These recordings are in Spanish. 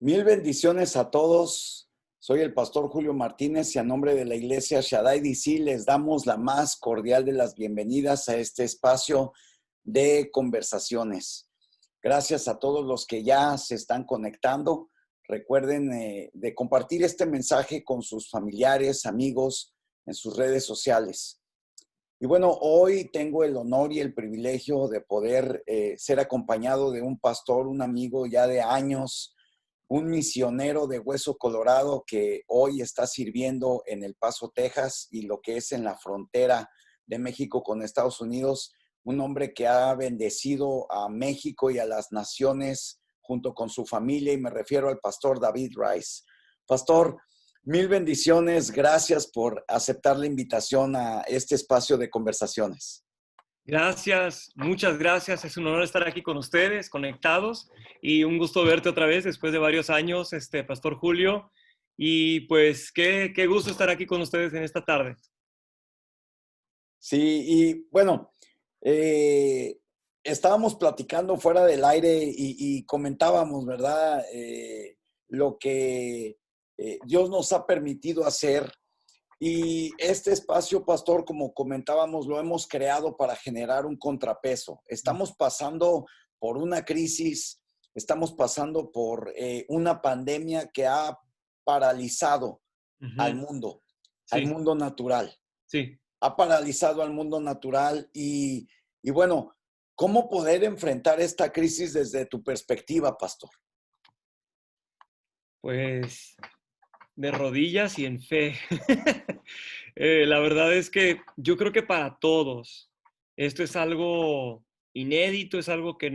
Mil bendiciones a todos. Soy el pastor Julio Martínez y a nombre de la iglesia Shaddai DC les damos la más cordial de las bienvenidas a este espacio de conversaciones. Gracias a todos los que ya se están conectando. Recuerden de compartir este mensaje con sus familiares, amigos, en sus redes sociales. Y bueno, hoy tengo el honor y el privilegio de poder ser acompañado de un pastor, un amigo ya de años, un misionero de Hueso Colorado que hoy está sirviendo en El Paso, Texas, y lo que es en la frontera de México con Estados Unidos, un hombre que ha bendecido a México y a las naciones junto con su familia, y me refiero al pastor David Rice. Pastor, mil bendiciones, gracias por aceptar la invitación a este espacio de conversaciones. Gracias, muchas gracias. Es un honor estar aquí con ustedes, conectados, y un gusto verte otra vez después de varios años, Pastor Julio. Y pues qué gusto estar aquí con ustedes en esta tarde. Sí, y bueno, estábamos platicando fuera del aire y comentábamos, ¿verdad? Lo que Dios nos ha permitido hacer. Y este espacio, pastor, como comentábamos, lo hemos creado para generar un contrapeso. Estamos pasando por una crisis, estamos pasando por una pandemia que ha paralizado al Sí, mundo natural. sí. Ha paralizado al mundo natural y bueno, ¿cómo poder enfrentar esta crisis desde tu perspectiva, pastor? Pues de rodillas y en fe. La verdad es que yo creo que para todos esto es algo inédito, es algo que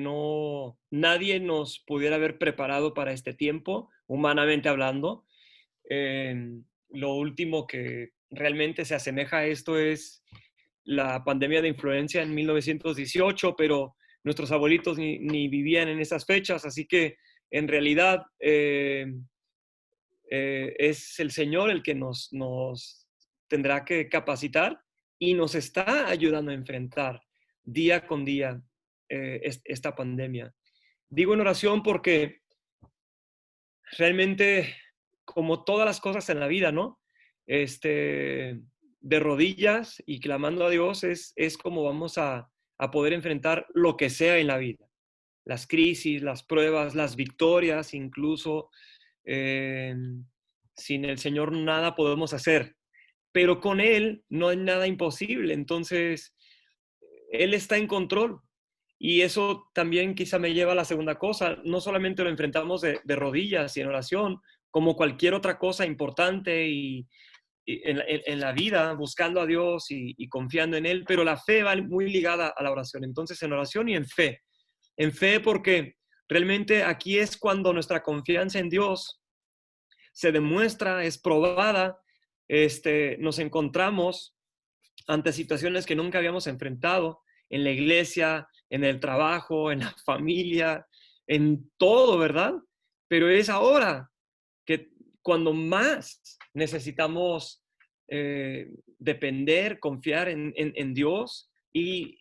nadie nos pudiera haber preparado para este tiempo, humanamente hablando. Lo último que realmente se asemeja a esto es la pandemia de influenza en 1918, pero nuestros abuelitos ni vivían en esas fechas, así que en realidad es el Señor el que nos tendrá que capacitar y nos está ayudando a enfrentar día con día esta pandemia. Digo en oración porque realmente, como todas las cosas en la vida, ¿no? De rodillas y clamando a Dios es como vamos a poder enfrentar lo que sea en la vida. Las crisis, las pruebas, las victorias, incluso. Eh, Sin el Señor nada podemos hacer, pero con Él no hay nada imposible. Entonces, Él está en control. Y eso también quizá me lleva a la segunda cosa. No solamente lo enfrentamos de rodillas y en oración, como cualquier otra cosa importante y en la vida, buscando a Dios y confiando en Él, pero la fe va muy ligada a la oración. Entonces, en oración y en fe. En fe porque realmente aquí es cuando nuestra confianza en Dios se demuestra, es probada. Nos encontramos ante situaciones que nunca habíamos enfrentado en la iglesia, en el trabajo, en la familia, en todo, ¿verdad? Pero es ahora que cuando más necesitamos depender, confiar en Dios y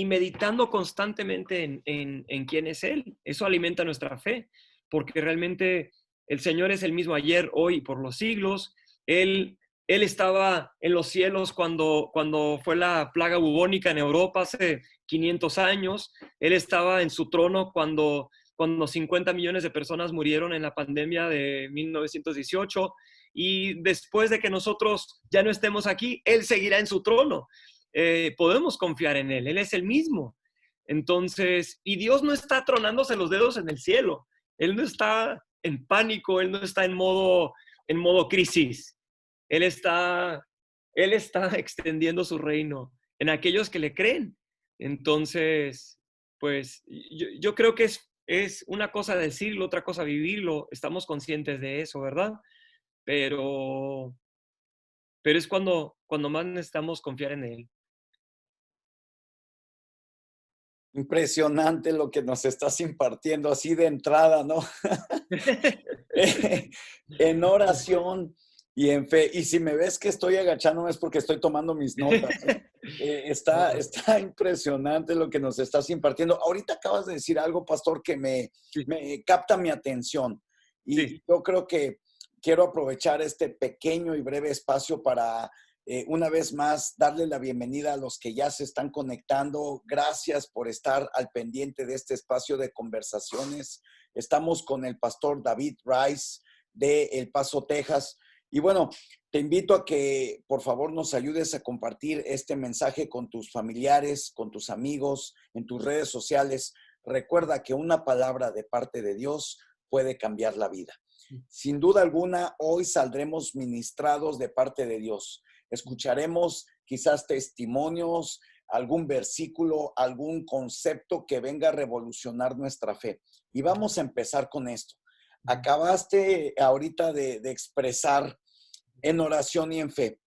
meditando constantemente en quién es Él. Eso alimenta nuestra fe, porque realmente el Señor es el mismo ayer, hoy y por los siglos. Él estaba en los cielos cuando fue la plaga bubónica en Europa hace 500 años. Él estaba en su trono cuando 50 millones de personas murieron en la pandemia de 1918. Y después de que nosotros ya no estemos aquí, Él seguirá en su trono. Podemos confiar en Él, Él es el mismo. Entonces, y Dios no está tronándose los dedos en el cielo. Él no está en pánico, Él no está en modo crisis. Él está, él está extendiendo su reino en aquellos que le creen. Entonces, pues yo creo que es una cosa decirlo, otra cosa vivirlo. Estamos conscientes de eso, ¿verdad? Pero, pero es cuando más necesitamos confiar en Él. Impresionante lo que nos estás impartiendo así de entrada, ¿no? En oración y en fe. Y si me ves que estoy agachándome es porque estoy tomando mis notas, ¿eh? Está impresionante lo que nos estás impartiendo. Ahorita acabas de decir algo, pastor, que me capta mi atención. Sí, Y yo creo que quiero aprovechar este pequeño y breve espacio para una vez más darle la bienvenida a los que ya se están conectando. Gracias por estar al pendiente de este espacio de conversaciones. Estamos con el pastor David Rice de El Paso, Texas. Y bueno, te invito a que por favor nos ayudes a compartir este mensaje con tus familiares, con tus amigos, en tus redes sociales. Recuerda que una palabra de parte de Dios puede cambiar la vida. Sin duda alguna, hoy saldremos ministrados de parte de Dios. Escucharemos quizás testimonios, algún versículo, algún concepto que venga a revolucionar nuestra fe. Y vamos a empezar con esto. Acabaste ahorita de expresar en oración y en fe.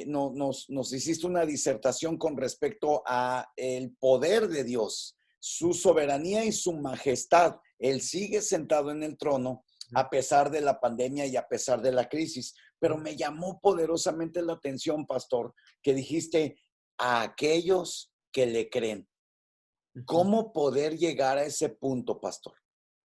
Nos hiciste una disertación con respecto a el poder de Dios, su soberanía y su majestad. Él sigue sentado en el trono a pesar de la pandemia y a pesar de la crisis. Pero me llamó poderosamente la atención, pastor, que dijiste a aquellos que le creen. ¿Cómo poder llegar a ese punto, pastor?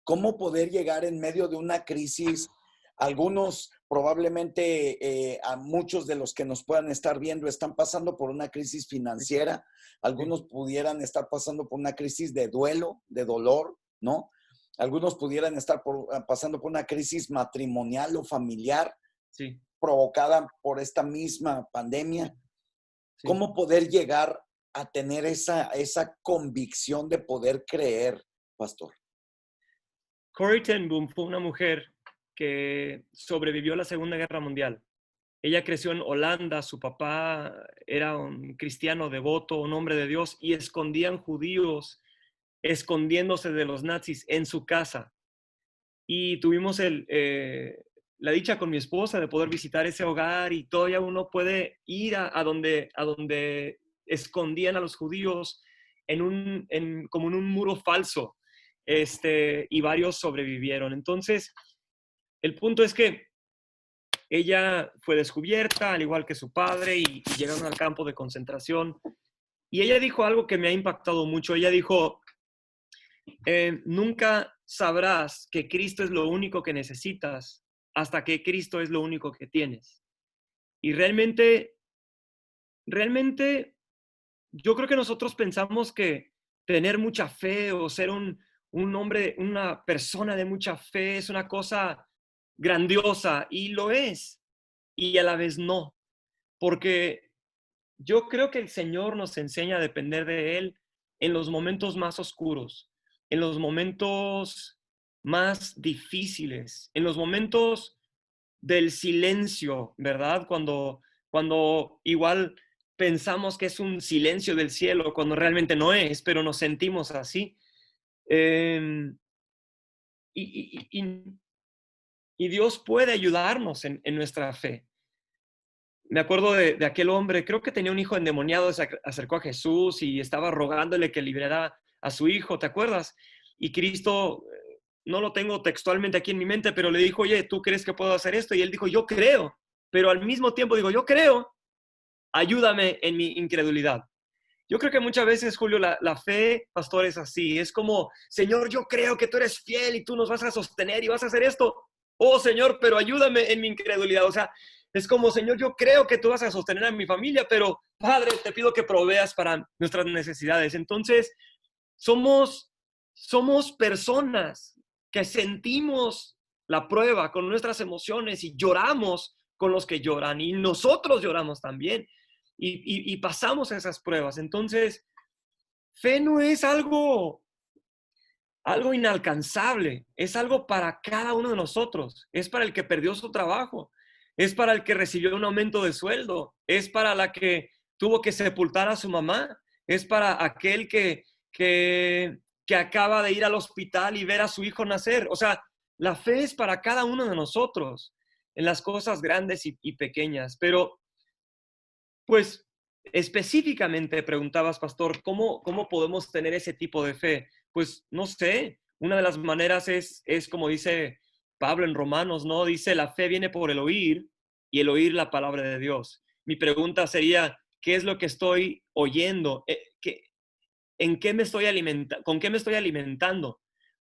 ¿Cómo poder llegar en medio de una crisis? Algunos probablemente, a muchos de los que nos puedan estar viendo, están pasando por una crisis financiera. Algunos pudieran estar pasando por una crisis de duelo, de dolor, ¿no? Algunos pudieran estar pasando por una crisis matrimonial o familiar, sí, provocada por esta misma pandemia. sí. ¿Cómo poder llegar a tener esa convicción de poder creer, pastor? Corrie ten Boom fue una mujer que sobrevivió a la Segunda Guerra Mundial. Ella creció en Holanda, su papá era un cristiano devoto, un hombre de Dios, y escondían judíos escondiéndose de los nazis en su casa. Y tuvimos la dicha con mi esposa de poder visitar ese hogar y todavía uno puede ir a donde escondían a los judíos como en un muro falso, y varios sobrevivieron. Entonces, el punto es que ella fue descubierta, al igual que su padre, y llegaron al campo de concentración. Y ella dijo algo que me ha impactado mucho. Ella dijo, nunca sabrás que Cristo es lo único que necesitas hasta que Cristo es lo único que tienes. Y realmente, yo creo que nosotros pensamos que tener mucha fe o ser un hombre, una persona de mucha fe es una cosa grandiosa, y lo es, y a la vez no, porque yo creo que el Señor nos enseña a depender de Él en los momentos más oscuros, en los momentos más difíciles, en los momentos del silencio, ¿verdad? Cuando igual pensamos que es un silencio del cielo, cuando realmente no es, pero nos sentimos así. Eh, y, y, y, y Dios puede ayudarnos en nuestra fe. Me acuerdo de aquel hombre, creo que tenía un hijo endemoniado, se acercó a Jesús y estaba rogándole que liberara a su hijo, ¿te acuerdas? Y Cristo, no lo tengo textualmente aquí en mi mente, pero le dijo, oye, ¿tú crees que puedo hacer esto? Y él dijo, yo creo, pero al mismo tiempo digo, yo creo, ayúdame en mi incredulidad. Yo creo que muchas veces, Julio, la fe, pastor, es así. Es como, Señor, yo creo que tú eres fiel y tú nos vas a sostener y vas a hacer esto. Oh, Señor, pero ayúdame en mi incredulidad. O sea, es como, Señor, yo creo que tú vas a sostener a mi familia, pero Padre, te pido que proveas para nuestras necesidades. Entonces, somos personas que sentimos la prueba con nuestras emociones y lloramos con los que lloran, y nosotros lloramos también y pasamos esas pruebas. Entonces, fe no es algo inalcanzable, es algo para cada uno de nosotros, es para el que perdió su trabajo, es para el que recibió un aumento de sueldo, es para la que tuvo que sepultar a su mamá, es para aquel que acaba de ir al hospital y ver a su hijo nacer. O sea, la fe es para cada uno de nosotros, en las cosas grandes y pequeñas. Pero, pues, específicamente preguntabas, pastor, ¿cómo podemos tener ese tipo de fe? Pues, no sé, una de las maneras es como dice Pablo en Romanos, ¿no? Dice, la fe viene por el oír y el oír la palabra de Dios. Mi pregunta sería, ¿qué es lo que estoy oyendo? ¿En qué me estoy con qué me estoy alimentando?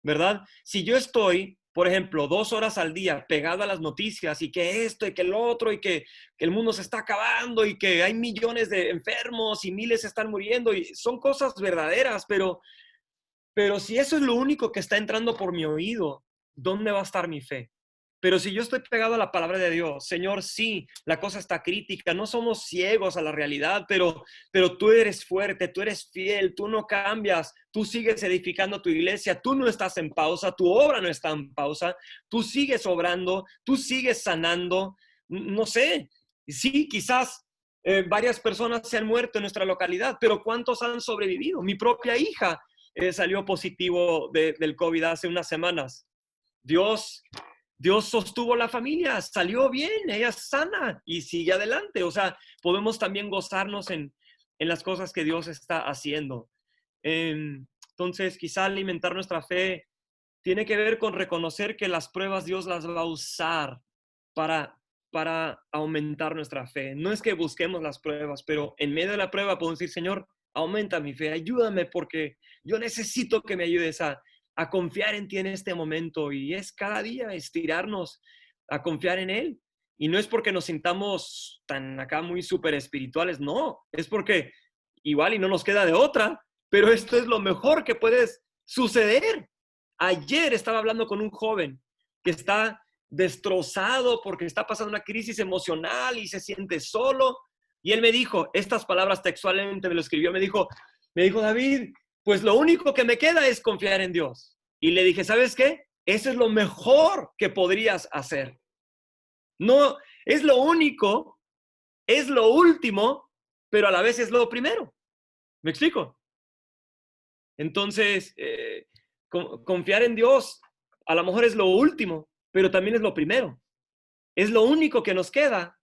¿Verdad? Si yo estoy por ejemplo, 2 horas al día pegado a las noticias y que esto y que el otro y que el mundo se está acabando y que hay millones de enfermos y miles están muriendo y son cosas verdaderas, pero si eso es lo único que está entrando por mi oído, ¿dónde va a estar mi fe? Pero si yo estoy pegado a la palabra de Dios, Señor, sí, la cosa está crítica, no somos ciegos a la realidad, pero tú eres fuerte, tú eres fiel, tú no cambias, tú sigues edificando tu iglesia, tú no estás en pausa, tu obra no está en pausa, tú sigues obrando, tú sigues sanando, no sé, sí, quizás varias personas se han muerto en nuestra localidad, pero ¿cuántos han sobrevivido? Mi propia hija salió positivo del COVID hace unas semanas. Dios Dios sostuvo la familia, salió bien, ella es sana y sigue adelante. O sea, podemos también gozarnos en las cosas que Dios está haciendo. Entonces, quizá alimentar nuestra fe tiene que ver con reconocer que las pruebas Dios las va a usar para aumentar nuestra fe. No es que busquemos las pruebas, pero en medio de la prueba podemos decir, Señor, aumenta mi fe, ayúdame porque yo necesito que me ayudes a confiar en ti en este momento. Y es cada día estirarnos a confiar en Él. Y no es porque nos sintamos tan acá muy súper espirituales, no, es porque igual y no nos queda de otra, pero esto es lo mejor que puede suceder. Ayer estaba hablando con un joven que está destrozado porque está pasando una crisis emocional y se siente solo. Y él me dijo, estas palabras textualmente me lo escribió, me dijo, David, pues lo único que me queda es confiar en Dios. Y le dije, ¿sabes qué? Eso es lo mejor que podrías hacer. No, es lo único, es lo último, pero a la vez es lo primero. ¿Me explico? Entonces, confiar en Dios a lo mejor es lo último, pero también es lo primero. Es lo único que nos queda,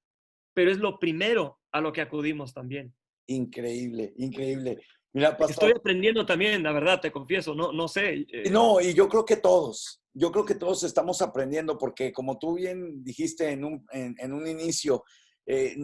pero es lo primero a lo que acudimos también. Increíble, increíble. Mira, Estoy pastor. aprendiendo también, la verdad, te confieso, no sé. No, y yo creo que todos estamos aprendiendo porque como tú bien dijiste en un inicio, eh,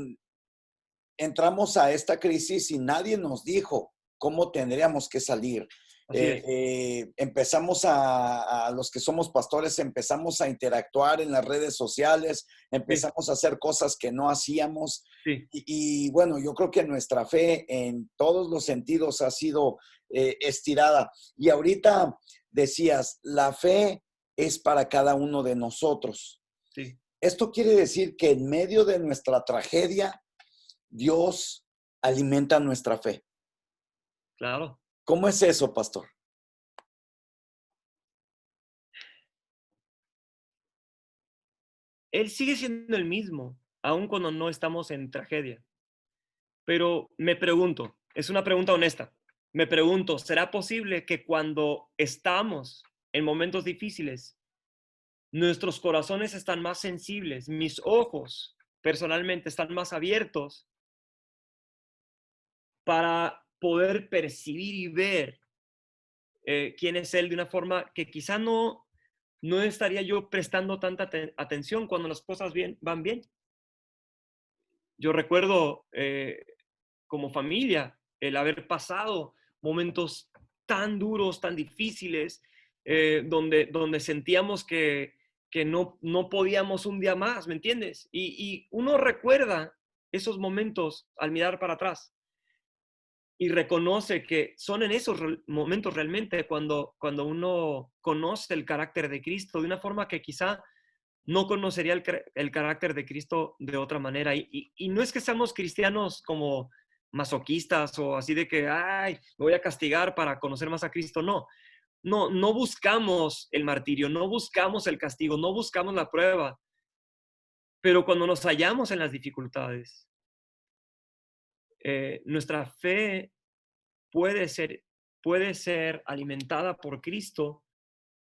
entramos a esta crisis y nadie nos dijo cómo tendríamos que salir. Así es. Empezamos a los que somos pastores, empezamos a interactuar en las redes sociales, Sí, empezamos a hacer cosas que no hacíamos. sí, Y bueno, yo creo que nuestra fe en todos los sentidos ha sido estirada. Y ahorita decías, la fe es para cada uno de nosotros. sí, Esto quiere decir que en medio de nuestra tragedia, Dios alimenta nuestra fe. claro. ¿Cómo es eso, pastor? Él sigue siendo el mismo, aun cuando no estamos en tragedia. Pero me pregunto, es una pregunta honesta, me pregunto, ¿será posible que cuando estamos en momentos difíciles, nuestros corazones están más sensibles, mis ojos personalmente están más abiertos para poder percibir y ver quién es Él de una forma que quizá no estaría yo prestando tanta atención cuando las cosas van bien? Yo recuerdo como familia el haber pasado momentos tan duros, tan difíciles, donde sentíamos que no podíamos un día más, ¿me entiendes? Y uno recuerda esos momentos al mirar para atrás y reconoce que son en esos momentos realmente cuando uno conoce el carácter de Cristo de una forma que quizá no conocería el carácter de Cristo de otra manera. Y no es que seamos cristianos como masoquistas o así de que, ay, me voy a castigar para conocer más a Cristo. No, no buscamos el martirio, no buscamos el castigo, no buscamos la prueba. Pero cuando nos hallamos en las dificultades, nuestra fe puede ser, puede ser alimentada por Cristo,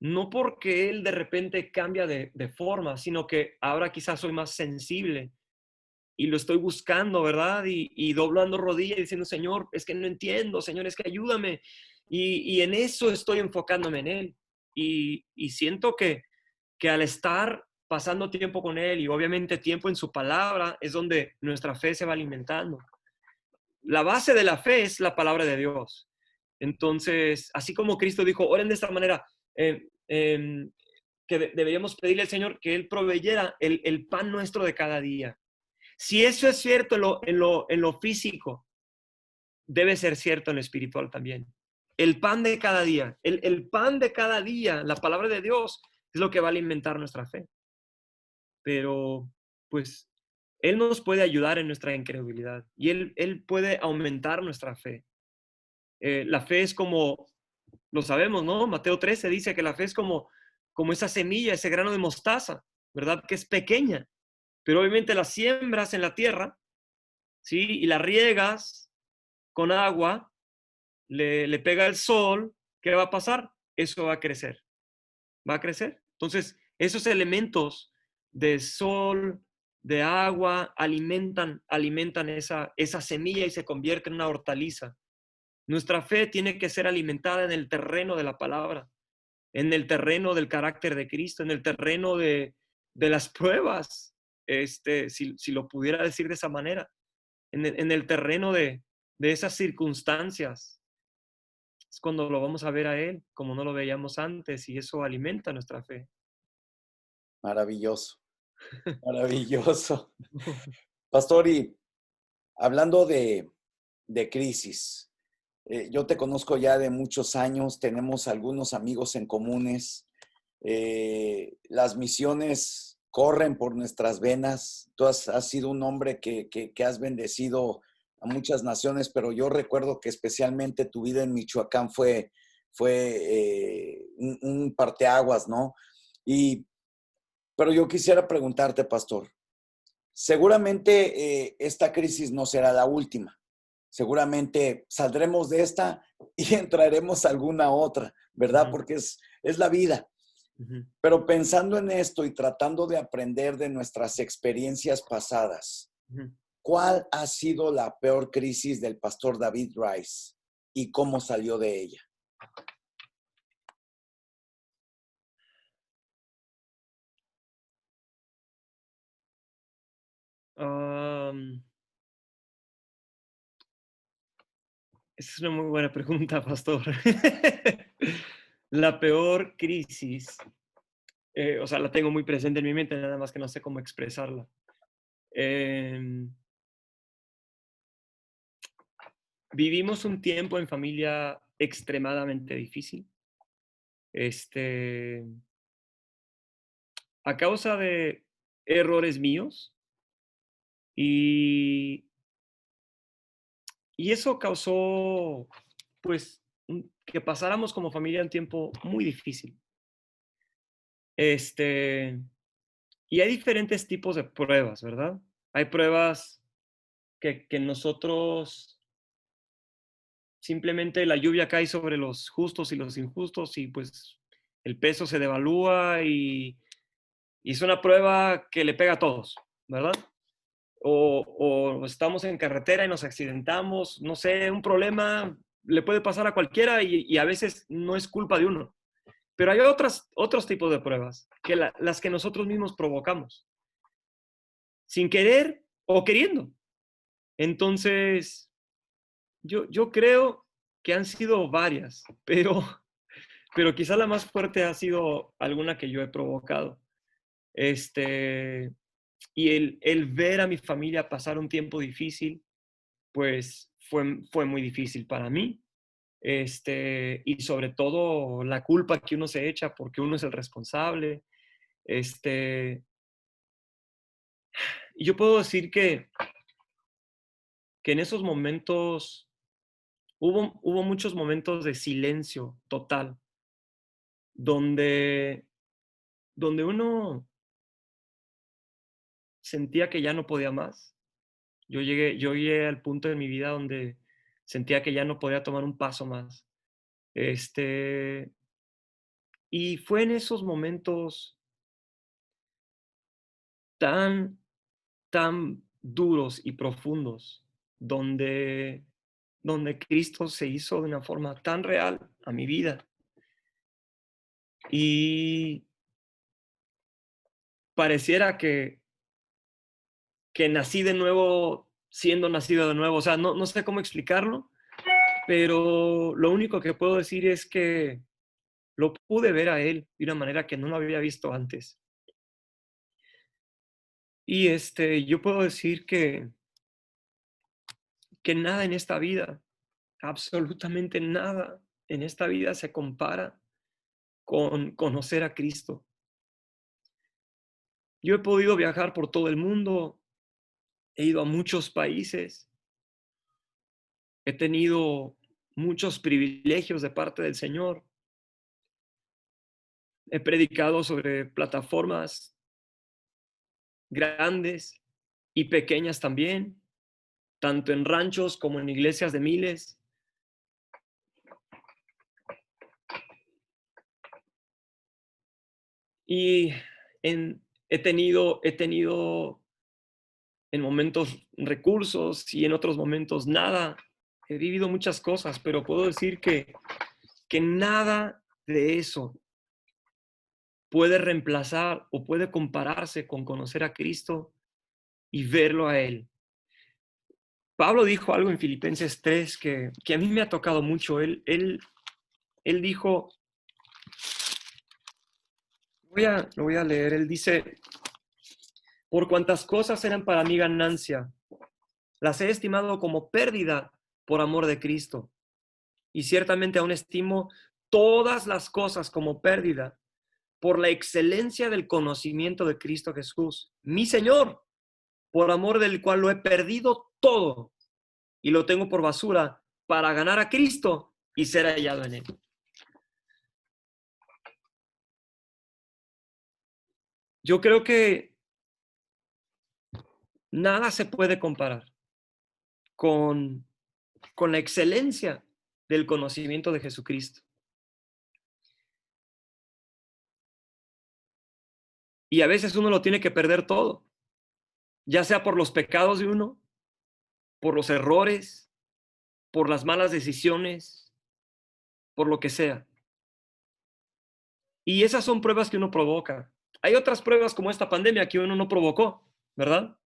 no porque Él de repente cambia de forma, sino que ahora quizás soy más sensible y lo estoy buscando, ¿verdad? Y doblando rodillas diciendo, Señor, es que no entiendo, Señor, es que ayúdame. Y en eso estoy enfocándome en Él. Y siento que al estar pasando tiempo con Él y obviamente tiempo en su palabra, es donde nuestra fe se va alimentando. La base de la fe es la palabra de Dios. Entonces, así como Cristo dijo, oren de esta manera, que deberíamos pedirle al Señor que Él proveyera el pan nuestro de cada día. Si eso es cierto en lo físico, debe ser cierto en lo espiritual también. El pan de cada día, el pan de cada día, la palabra de Dios, es lo que va a alimentar nuestra fe. Pero, pues, Él nos puede ayudar en nuestra incredulidad y Él puede aumentar nuestra fe. La fe es como, lo sabemos, ¿no? Mateo 13 dice que la fe es como esa semilla, ese grano de mostaza, ¿verdad? Que es pequeña, pero obviamente la siembras en la tierra, ¿sí? Y la riegas con agua, le pega el sol, ¿qué va a pasar? Eso va a crecer, va a crecer. Entonces, esos elementos de sol, de agua, alimentan esa semilla y se convierte en una hortaliza. Nuestra fe tiene que ser alimentada en el terreno de la palabra, en el terreno del carácter de Cristo, en el terreno de las pruebas, si lo pudiera decir de esa manera, en el terreno de esas circunstancias. Es cuando lo vamos a ver a Él, como no lo veíamos antes, y eso alimenta nuestra fe. Maravilloso, maravilloso. Pastor, y hablando de crisis, yo te conozco ya de muchos años, tenemos algunos amigos en comunes, las misiones corren por nuestras venas, tú has sido un hombre que has bendecido a muchas naciones, pero yo recuerdo que especialmente tu vida en Michoacán fue un parteaguas, ¿no? Pero yo quisiera preguntarte, pastor, seguramente esta crisis no será la última. Seguramente saldremos de esta y entraremos a alguna otra, ¿verdad? Ujú, Porque es la vida. ujú. Pero pensando en esto y tratando de aprender de nuestras experiencias pasadas, Ujú. ¿cuál ha sido la peor crisis del pastor David Rice y cómo salió de ella? Am, Esa es una muy buena pregunta, pastor. La peor crisis, o sea, la tengo muy presente en mi mente, nada más que no sé cómo expresarla. Em, Vivimos un tiempo en familia extremadamente difícil. Este, a causa de errores míos y, y eso causó, pues, que pasáramos como familia un tiempo muy difícil. Este, y hay diferentes tipos de pruebas, ¿verdad? Hay pruebas que nosotros simplemente la lluvia cae sobre los justos y los injustos y pues el peso se devalúa y es una prueba que le pega a todos, ¿verdad? O estamos en carretera y nos accidentamos, no sé, un problema le puede pasar a cualquiera y a veces no es culpa de uno. Pero hay otros tipos de pruebas, las que nosotros mismos provocamos, sin querer o queriendo. Entonces, yo creo que han sido varias, pero quizá la más fuerte ha sido alguna que yo he provocado. Este, y el ver a mi familia pasar un tiempo difícil, pues fue muy difícil para mí. Y sobre todo la culpa que uno se echa porque uno es el responsable. Este, y yo puedo decir que en esos momentos hubo muchos momentos de silencio total, donde, donde uno sentía que ya no podía más. Yo llegué al punto de mi vida donde sentía que ya no podía tomar un paso más. Este, y fue en esos momentos tan, tan duros y profundos donde Cristo se hizo de una forma tan real a mi vida. Y pareciera que nací de nuevo siendo nacido de nuevo. O sea, no sé cómo explicarlo, pero lo único que puedo decir es que lo pude ver a Él de una manera que no lo había visto antes. Y yo puedo decir que nada en esta vida, absolutamente nada en esta vida se compara con conocer a Cristo. Yo he podido viajar por todo el mundo, he ido a muchos países, he tenido muchos privilegios de parte del Señor. He predicado sobre plataformas grandes y pequeñas también, tanto en ranchos como en iglesias de miles. Y he tenido en momentos recursos y en otros momentos nada. He vivido muchas cosas, pero puedo decir que nada de eso puede reemplazar o puede compararse con conocer a Cristo y verlo a Él. Pablo dijo algo en Filipenses 3 que a mí me ha tocado mucho. Él dijo, lo voy a leer, él dice, por cuantas cosas eran para mí ganancia, las he estimado como pérdida por amor de Cristo. Y ciertamente aún estimo todas las cosas como pérdida por la excelencia del conocimiento de Cristo Jesús, mi Señor, por amor del cual lo he perdido todo y lo tengo por basura para ganar a Cristo y ser hallado en Él. Yo creo que nada se puede comparar con la excelencia del conocimiento de Jesucristo. Y a veces uno lo tiene que perder todo, ya sea por los pecados de uno, por los errores, por las malas decisiones, por lo que sea. Y esas son pruebas que uno provoca. Hay otras pruebas como esta pandemia que uno no provocó, ¿verdad?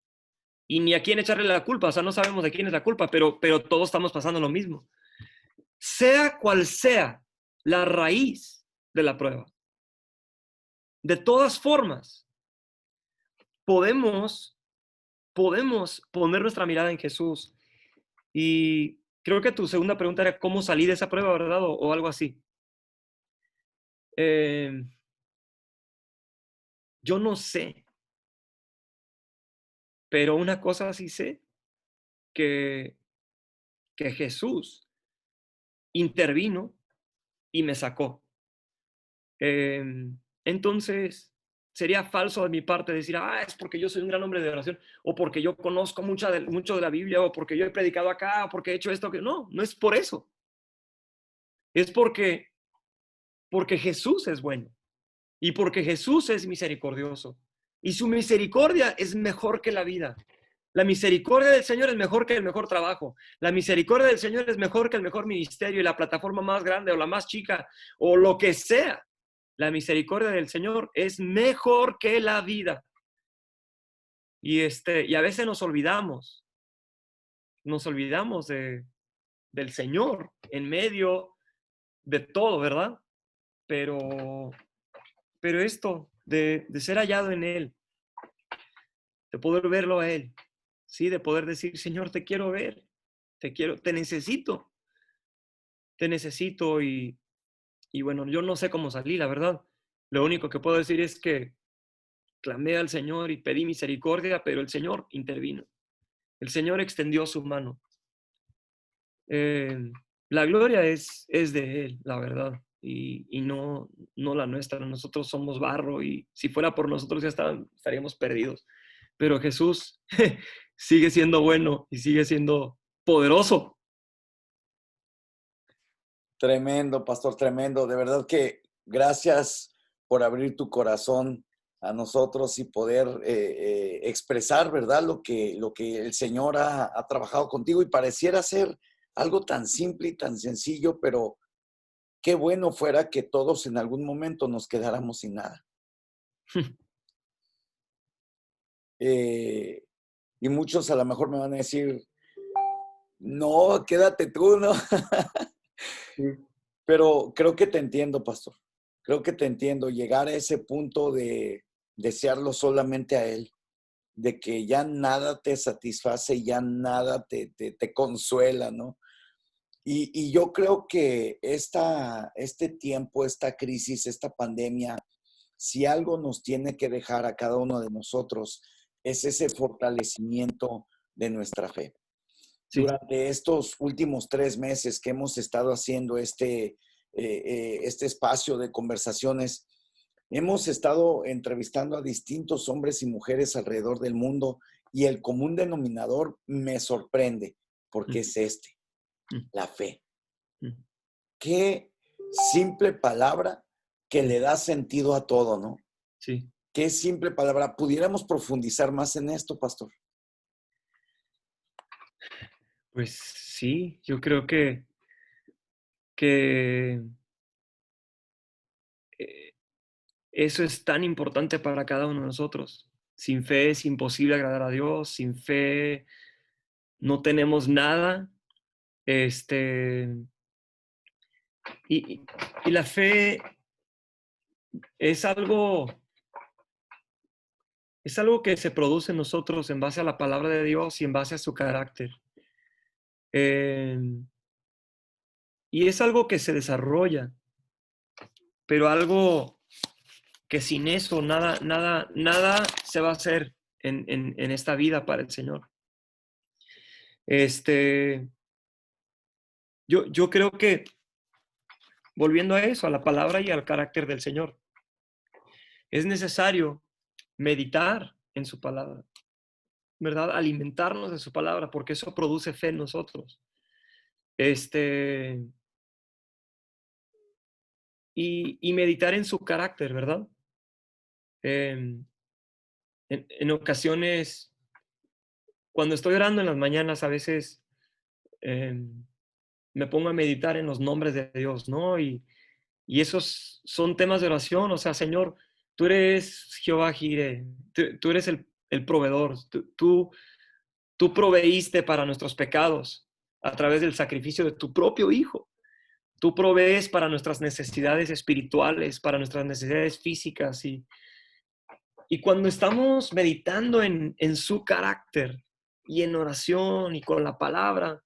Y ni a quién echarle la culpa, o sea, no sabemos de quién es la culpa, pero todos estamos pasando lo mismo. Sea cual sea la raíz de la prueba, de todas formas, podemos poner nuestra mirada en Jesús. Y creo que tu segunda pregunta era cómo salir de esa prueba, ¿verdad? O algo así. Yo no sé, pero una cosa sí sé, que Jesús intervino y me sacó. Entonces, sería falso de mi parte decir, es porque yo soy un gran hombre de oración, o porque yo conozco mucho de la Biblia, o porque yo he predicado acá, o porque he hecho esto. No, no es por eso. Es porque Jesús es bueno y porque Jesús es misericordioso. Y su misericordia es mejor que la vida. La misericordia del Señor es mejor que el mejor trabajo. La misericordia del Señor es mejor que el mejor ministerio y la plataforma más grande o la más chica o lo que sea. La misericordia del Señor es mejor que la vida. Y a veces nos olvidamos del Señor en medio de todo, ¿verdad? Pero esto de ser hallado en Él, de poder verlo a Él, ¿sí? De poder decir, Señor, te quiero ver, te necesito y bueno, yo no sé cómo salir, la verdad. Lo único que puedo decir es que clamé al Señor y pedí misericordia, pero el Señor intervino. El Señor extendió su mano. La gloria es de Él, la verdad, y no la nuestra. Nosotros somos barro y si fuera por nosotros ya estaríamos perdidos. Pero Jesús sigue siendo bueno y sigue siendo poderoso. Tremendo, pastor, tremendo. De verdad que gracias por abrir tu corazón a nosotros y poder expresar, ¿verdad? Lo que el Señor ha trabajado contigo y pareciera ser algo tan simple y tan sencillo, pero qué bueno fuera que todos en algún momento nos quedáramos sin nada. Y muchos a lo mejor me van a decir, no, quédate tú, ¿no? Sí. Pero creo que te entiendo, pastor. creo que te entiendo, llegar a ese punto de desearlo solamente a Él, de que ya nada te satisface, ya nada te consuela, ¿no? Y yo creo que este tiempo, esta crisis, esta pandemia, si algo nos tiene que dejar a cada uno de nosotros, es ese fortalecimiento de nuestra fe. Sí. Durante estos últimos 3 meses que hemos estado haciendo este espacio de conversaciones, hemos estado entrevistando a distintos hombres y mujeres alrededor del mundo y el común denominador me sorprende porque Mm, es este, mm, la fe. mm, Qué simple palabra que mm. le da sentido a todo, ¿no? Sí. Qué simple palabra. ¿Pudiéramos profundizar más en esto, pastor? Pues sí, yo creo que eh, eso es tan importante para cada uno de nosotros. Sin fe es imposible agradar a Dios, sin fe no tenemos nada. Este, y, y- y la fe es algo, es algo que se produce en nosotros en base a la palabra de Dios y en base a su carácter. Eh, y es algo que se desarrolla, pero algo que sin eso nada se va a hacer en esta vida para el Señor. Este, yo creo que, volviendo a eso, a la palabra y al carácter del Señor, es necesario meditar en su palabra, ¿verdad? Alimentarnos de su palabra, porque eso produce fe en nosotros. Este, y meditar en su carácter, ¿verdad? En, en ocasiones, cuando estoy orando en las mañanas, a veces me pongo a meditar en los nombres de Dios, ¿no? Y esos son temas de oración, o sea, Señor, tú eres Jehová Jireh, tú eres el proveedor, tú proveíste para nuestros pecados a través del sacrificio de tu propio Hijo. Tú provees para nuestras necesidades espirituales, para nuestras necesidades físicas. Y cuando estamos meditando en su carácter y en oración y con la palabra,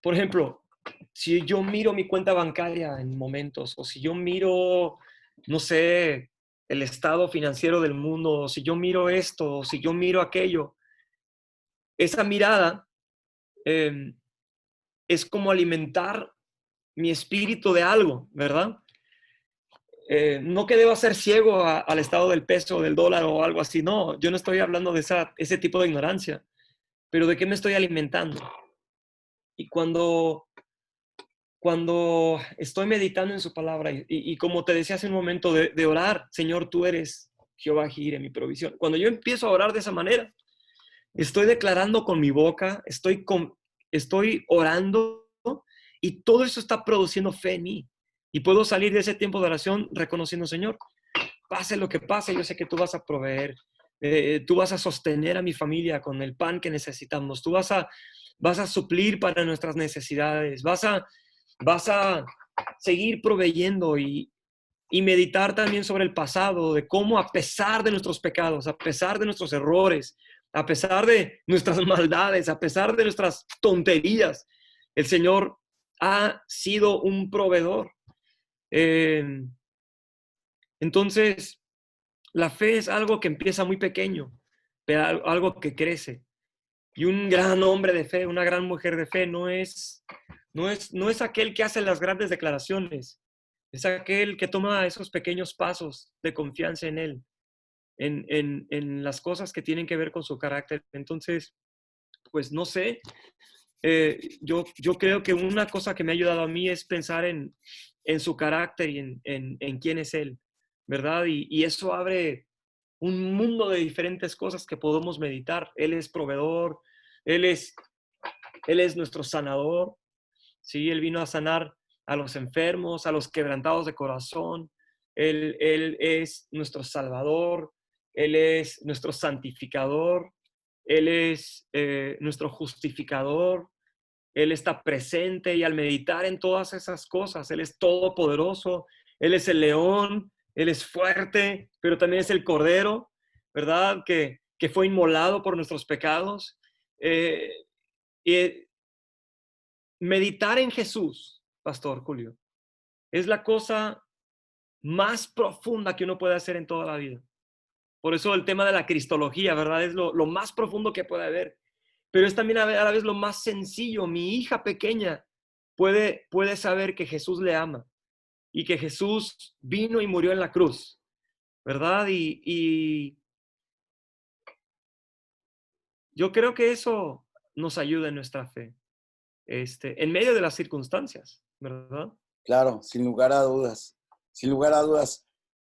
por ejemplo, si yo miro mi cuenta bancaria en momentos, o si yo miro, no sé, el estado financiero del mundo, o si yo miro esto, o si yo miro aquello, esa mirada eh, es como alimentar mi espíritu de algo, ¿verdad? No que deba ser ciego al estado del peso, del dólar o algo así, no, yo no estoy hablando de ese tipo de ignorancia, pero de qué me estoy alimentando. Y cuando estoy meditando en su palabra y como te decía hace un momento, de orar, Señor, tú eres Jehová Jireh, mi provisión. Cuando yo empiezo a orar de esa manera, estoy declarando con mi boca, estoy orando y todo eso está produciendo fe en mí. Y puedo salir de ese tiempo de oración reconociendo, Señor, pase lo que pase, yo sé que tú vas a proveer, tú vas a sostener a mi familia con el pan que necesitamos, tú vas a suplir para nuestras necesidades, vas a seguir proveyendo y meditar también sobre el pasado, de cómo a pesar de nuestros pecados, a pesar de nuestros errores, a pesar de nuestras maldades, a pesar de nuestras tonterías, el Señor ha sido un proveedor. Eh, entonces, la fe es algo que empieza muy pequeño, pero algo que crece. Y un gran hombre de fe, una gran mujer de fe, no es aquel que hace las grandes declaraciones, es aquel que toma esos pequeños pasos de confianza en él, en las cosas que tienen que ver con su carácter. Entonces, pues no sé, yo creo que una cosa que me ha ayudado a mí es pensar en su carácter y en quién es él, ¿verdad? Y eso abre un mundo de diferentes cosas que podemos meditar. Él es proveedor, él es, él es nuestro sanador, ¿sí? Él vino a sanar a los enfermos, a los quebrantados de corazón. Él es nuestro salvador, Él es nuestro santificador, Él es nuestro justificador, Él está presente y al meditar en todas esas cosas, Él es todopoderoso, Él es el león, Él es fuerte, pero también es el cordero, ¿verdad? Que fue inmolado por nuestros pecados. Y meditar en Jesús, Pastor Julio, es la cosa más profunda que uno puede hacer en toda la vida. Por eso el tema de la cristología, ¿verdad? Es lo más profundo que puede haber. Pero es también a la vez lo más sencillo. Mi hija pequeña puede saber que Jesús le ama y que Jesús vino y murió en la cruz, ¿verdad? Y yo creo que eso nos ayuda en nuestra fe, en medio de las circunstancias, ¿verdad? Claro, sin lugar a dudas. Sin lugar a dudas.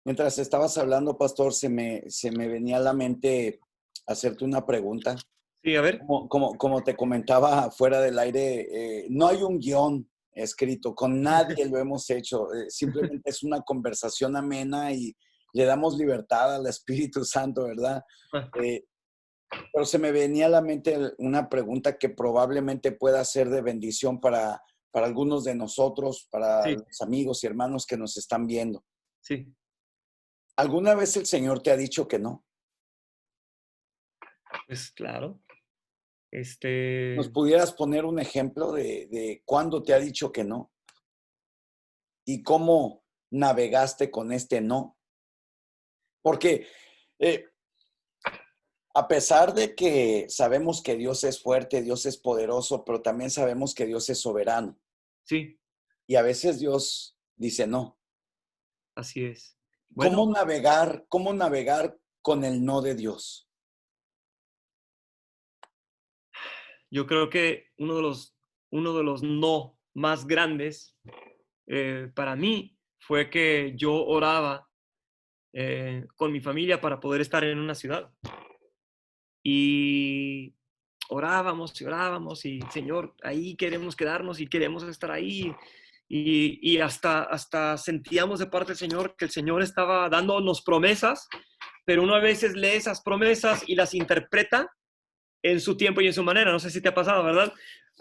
Mientras estabas hablando, pastor, se me venía a la mente hacerte una pregunta. Sí, a ver. Como te comentaba fuera del aire, no hay un guión escrito, con nadie lo hemos hecho. Simplemente es una conversación amena y le damos libertad al Espíritu Santo, ¿verdad? Pero se me venía a la mente una pregunta que probablemente pueda ser de bendición para algunos de nosotros, para Sí, los amigos y hermanos que nos están viendo. sí. ¿Alguna vez el Señor te ha dicho que no? Pues claro. ¿Nos pudieras poner un ejemplo de cuándo te ha dicho que no? ¿Y cómo navegaste con este no? Porque a pesar de que sabemos que Dios es fuerte, Dios es poderoso, pero también sabemos que Dios es soberano. Sí, Y a veces Dios dice no. así es. Bueno, ¿Cómo navegar con el no de Dios? yo creo que uno de los no más grandes para mí fue que yo oraba con mi familia para poder estar en una ciudad. Y orábamos y Señor, ahí queremos quedarnos y queremos estar ahí. Y hasta sentíamos de parte del Señor que el Señor estaba dándonos promesas, pero uno a veces lee esas promesas y las interpreta en su tiempo y en su manera. No sé si te ha pasado, ¿verdad?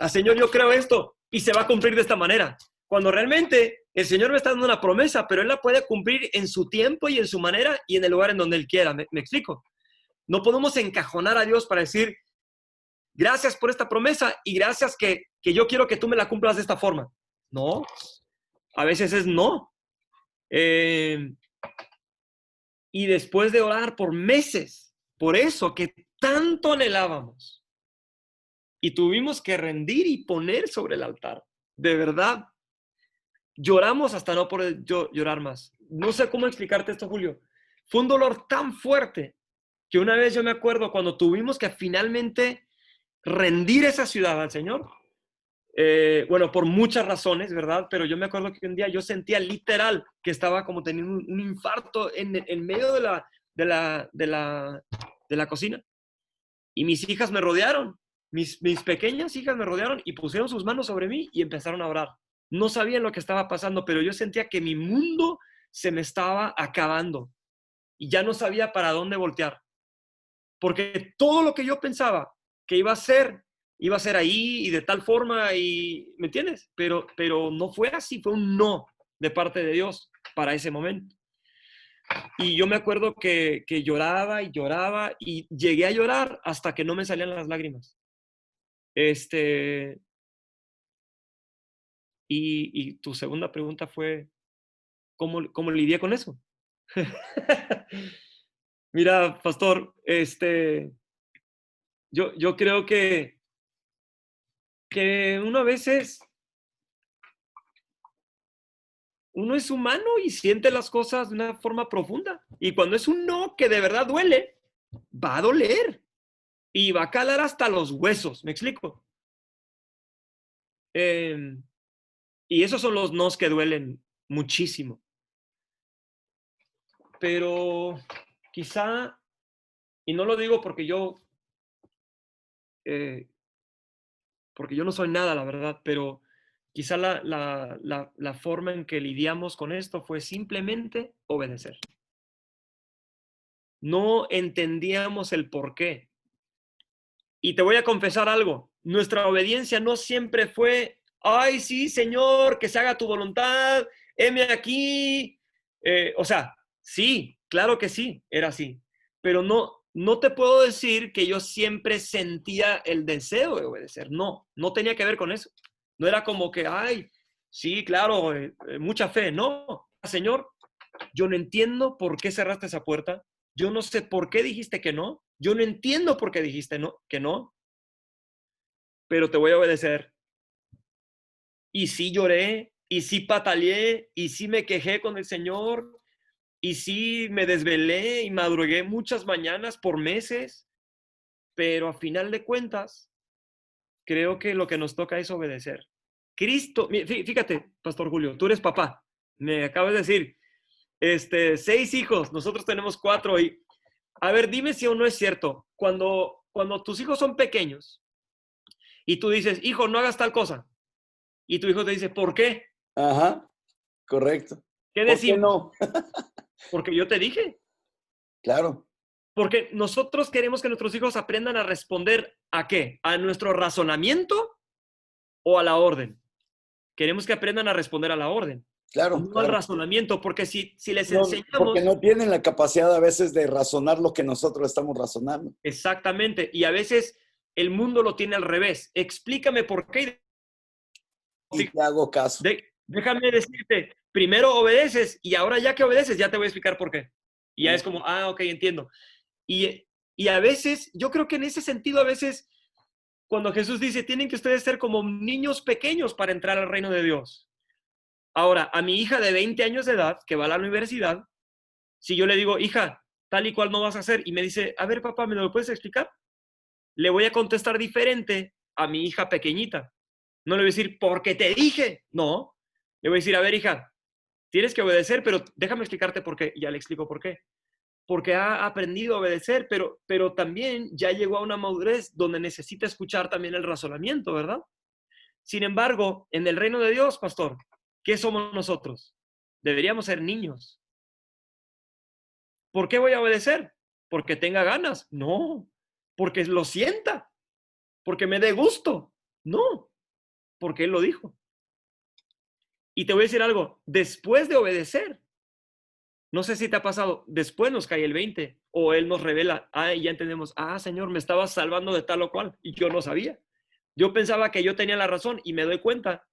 Señor, yo creo esto y se va a cumplir de esta manera. Cuando realmente el Señor me está dando una promesa, pero Él la puede cumplir en su tiempo y en su manera y en el lugar en donde Él quiera. ¿Me explico? No podemos encajonar a Dios para decir, gracias por esta promesa y gracias que yo quiero que tú me la cumplas de esta forma. No, a veces es no. Y después de orar por meses, por eso que tanto anhelábamos, y tuvimos que rendir y poner sobre el altar. De verdad, lloramos hasta no poder llorar más. No sé cómo explicarte esto, Julio. Fue un dolor tan fuerte que una vez yo me acuerdo cuando tuvimos que finalmente rendir esa ciudad al Señor. Bueno, por muchas razones, ¿verdad? Pero yo me acuerdo que un día yo sentía literal que estaba como teniendo un infarto en medio de la cocina. Y mis hijas me rodearon, mis pequeñas hijas me rodearon y pusieron sus manos sobre mí y empezaron a orar. No sabían lo que estaba pasando, pero yo sentía que mi mundo se me estaba acabando y ya no sabía para dónde voltear. Porque todo lo que yo pensaba que iba a ser ahí y de tal forma, y ¿me entiendes? Pero no fue así, fue un no de parte de Dios para ese momento. Y yo me acuerdo que lloraba y lloraba y llegué a llorar hasta que no me salían las lágrimas. Y tu segunda pregunta fue, ¿cómo lidié con eso? Mira, pastor, yo creo que uno a veces, uno es humano y siente las cosas de una forma profunda. Y cuando es un no que de verdad duele, va a doler y va a calar hasta los huesos, ¿me explico? Eh, y esos son los nos que duelen muchísimo. Pero quizá, y no lo digo eh, porque yo no soy nada, la verdad, pero quizá la forma en que lidiamos con esto fue simplemente obedecer. No entendíamos el por qué. Y te voy a confesar algo, nuestra obediencia no siempre fue, ay, sí, Señor, que se haga tu voluntad, heme aquí. O sea, sí, claro que sí, era así. Pero no te puedo decir que yo siempre sentía el deseo de obedecer. No, no tenía que ver con eso. No era como que, ay, sí, claro, mucha fe. No, Señor, yo no entiendo por qué cerraste esa puerta. Yo no sé por qué dijiste que no. Yo no entiendo por qué dijiste no, que no, pero te voy a obedecer. Y sí lloré, y sí pataleé, y sí me quejé con el Señor, y sí me desvelé y madrugué muchas mañanas por meses, pero a final de cuentas, creo que lo que nos toca es obedecer. Cristo, fíjate, Pastor Julio, tú eres papá. Me acabas de decir, 6 hijos, nosotros tenemos 4 y, a ver, dime si o no es cierto, cuando tus hijos son pequeños y tú dices, hijo, no hagas tal cosa, y tu hijo te dice, ¿por qué? Ajá, correcto. ¿Qué ¿Por qué decimos? no? Porque yo te dije. Claro, Porque nosotros queremos que nuestros hijos aprendan a responder ¿a qué? ¿A nuestro razonamiento o a la orden? Queremos que aprendan a responder a la orden, claro, no al claro. razonamiento, porque si les No, porque enseñamos no tienen la capacidad a veces de razonar lo que nosotros estamos razonando. exactamente, y a veces el mundo lo tiene al revés, explícame por qué. Y te hago caso. Déjame decirte, primero obedeces y ahora ya que obedeces ya te voy a explicar por qué. Y ya es como, ok, entiendo. Y a veces, yo creo que en ese sentido, a veces, cuando Jesús dice, tienen que ustedes ser como niños pequeños para entrar al reino de Dios. Ahora, a mi hija de 20 años de edad, que va a la universidad, si yo le digo, hija, tal y cual no vas a hacer, y me dice, a ver, papá, ¿me lo puedes explicar? Le voy a contestar diferente a mi hija pequeñita. No le voy a decir, porque te dije. No, le voy a decir, a ver, hija, tienes que obedecer, pero déjame explicarte por qué. Y ya le explico por qué. Porque ha aprendido a obedecer, pero también ya llegó a una madurez donde necesita escuchar también el razonamiento, ¿verdad? Sin embargo, en el reino de Dios, pastor, ¿qué somos nosotros? Deberíamos ser niños. ¿Por qué voy a obedecer? ¿Porque tenga ganas? No. ¿Porque lo sienta? ¿Porque me dé gusto? No. Porque Él lo dijo. Y te voy a decir algo, después de obedecer, no sé si te ha pasado, después nos cae el 20 o Él nos revela, y ya entendemos, Señor, me estabas salvando de tal o cual y yo no sabía. Yo pensaba que yo tenía la razón y me doy cuenta,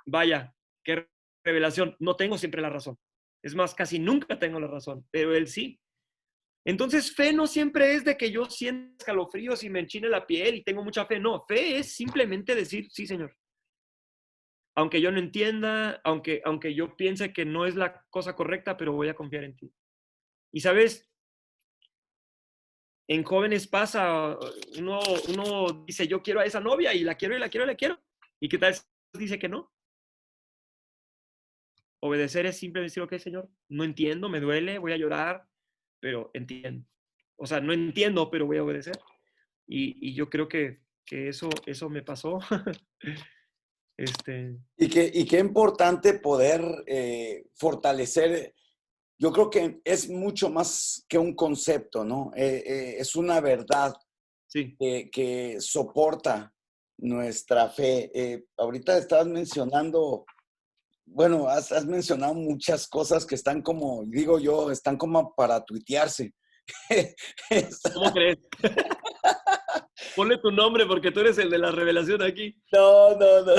vaya, qué revelación, no tengo siempre la razón. Es más, casi nunca tengo la razón, pero Él sí. Entonces, fe no siempre es de que yo sienta escalofríos y me enchine la piel y tengo mucha fe. No, fe es simplemente decir, sí, Señor. Aunque yo no entienda, aunque yo piense que no es la cosa correcta, pero voy a confiar en ti. Y sabes, en jóvenes pasa, uno dice, yo quiero a esa novia y la quiero y la quiero y la quiero. ¿Y qué tal si dice que no? Obedecer es simplemente decir, ok, Señor, no entiendo, me duele, voy a llorar, pero entiendo. O sea, no entiendo, pero voy a obedecer. Y yo creo que eso me pasó. Y qué importante poder fortalecer. Yo creo que es mucho más que un concepto, ¿no? Es una verdad Sí. que soporta nuestra fe. Ahorita estabas mencionando, bueno, has mencionado muchas cosas que están como, digo yo, están como para tuitearse. ¿Cómo crees? Ponle tu nombre porque tú eres el de la revelación aquí. No, no, no.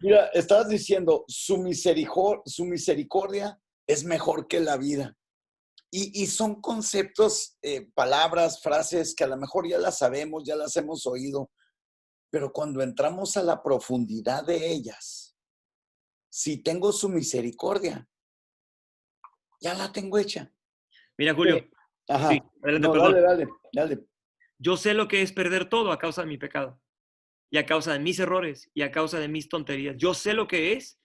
Mira, estabas diciendo, su misericordia es mejor que la vida. Y son conceptos, palabras, frases que a lo mejor ya las sabemos, ya las hemos oído, pero cuando entramos a la profundidad de ellas, si tengo su misericordia, ya la tengo hecha. Mira, Julio. Sí, Ajá. adelante, No, perdón. dale. Yo sé lo que es perder todo a causa de mi pecado y a causa de mis errores y a causa de mis tonterías. Yo sé lo que es